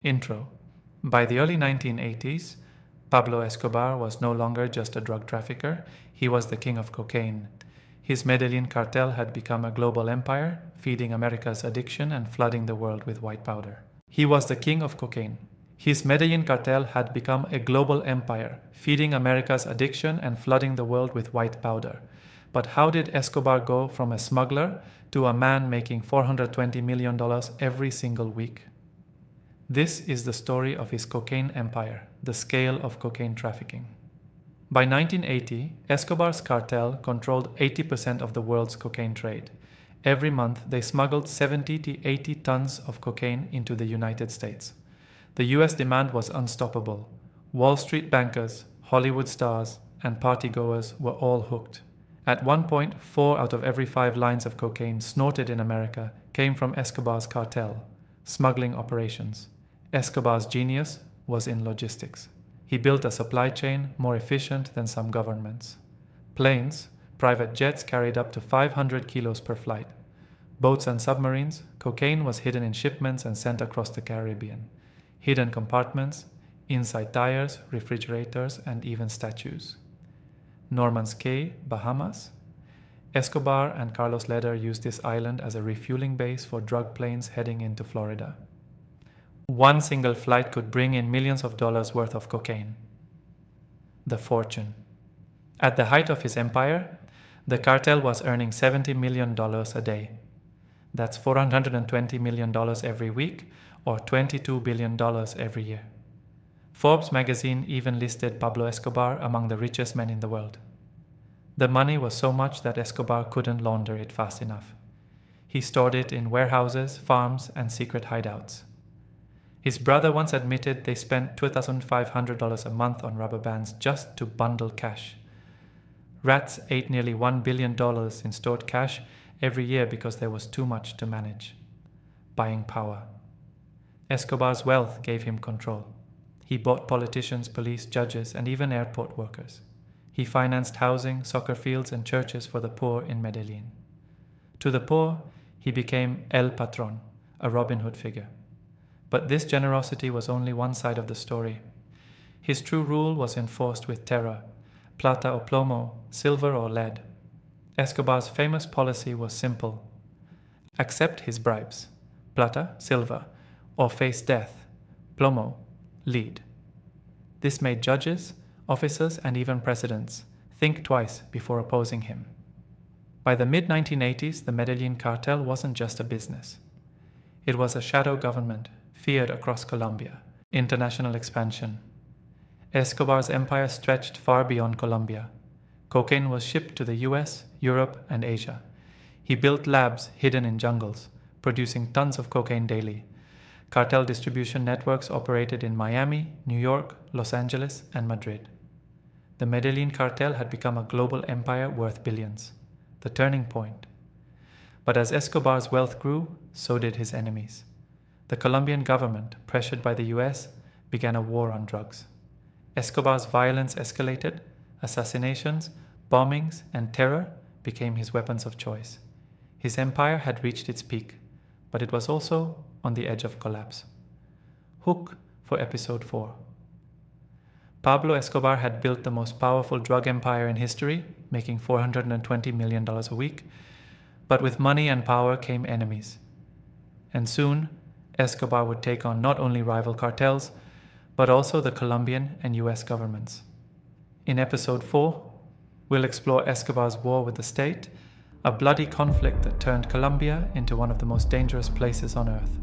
Intro. By the early 1980s, Pablo Escobar was no longer just a drug trafficker, he was the king of cocaine. His Medellin cartel had become a global empire, feeding America's addiction and flooding the world with white powder. He was the king of cocaine. His Medellin cartel had become a global empire, feeding America's addiction and flooding the world with white powder. But how did Escobar go from a smuggler to a man making $420 million every single week? This is the story of his cocaine empire, the scale of cocaine trafficking. By 1980, Escobar's cartel controlled 80% of the world's cocaine trade. Every month, they smuggled 70 to 80 tons of cocaine into the United States. The US demand was unstoppable. Wall Street bankers, Hollywood stars, and partygoers were all hooked. At one point, 4 out of every 5 lines of cocaine snorted in America came from Escobar's cartel, Smuggling Operations. Escobar's genius was in logistics. He built a supply chain more efficient than some governments. Planes, private jets carried up to 500 kilos per flight. Boats and submarines, cocaine was hidden in shipments and sent across the Caribbean. Hidden compartments, inside tires, refrigerators, and even statues. Norman's Cay, Bahamas. Escobar and Carlos Leder used this island as a refueling base for drug planes heading into Florida. One single flight could bring in millions of dollars worth of cocaine. The fortune. At the height of his empire, the cartel was earning $70 million a day. That's $420 million every week, or $22 billion every year. Forbes magazine even listed Pablo Escobar among the richest men in the world. The money was so much that Escobar couldn't launder it fast enough. He stored it in warehouses, farms, and secret hideouts. His brother once admitted they spent $2,500 a month on rubber bands just to bundle cash. Rats ate nearly $1 billion in stored cash every year because there was too much to manage. Buying power. Escobar's wealth gave him control. He bought politicians, police, judges, and even airport workers. He financed housing, soccer fields, and churches for the poor in Medellin. To the poor, he became El Patron, a Robin Hood figure. But this generosity was only one side of the story. His true rule was enforced with terror, Plata or Plomo, silver or lead. Escobar's famous policy was simple. Accept his bribes, Plata, silver, or face death, Plomo, lead. This made judges, officers, and even presidents think twice before opposing him. By the mid-1980s, the Medellin cartel wasn't just a business. It was a shadow government, feared across Colombia. International expansion. Escobar's empire stretched far beyond Colombia. Cocaine was shipped to the US, Europe, and Asia. He built labs hidden in jungles, producing tons of cocaine daily. Cartel distribution networks operated in Miami, New York, Los Angeles, and Madrid. The Medellin cartel had become a global empire worth billions. The turning point. But as Escobar's wealth grew, so did his enemies. The Colombian government, pressured by the US, began a war on drugs. Escobar's violence escalated. Assassinations, bombings, and terror became his weapons of choice. His empire had reached its peak, but it was also on the edge of collapse. Hook for episode 4. Pablo Escobar had built the most powerful drug empire in history, making $420 million a week, but with money and power came enemies. And soon, Escobar would take on not only rival cartels, but also the Colombian and US governments. In episode 4, we'll explore Escobar's war with the state, a bloody conflict that turned Colombia into one of the most dangerous places on earth.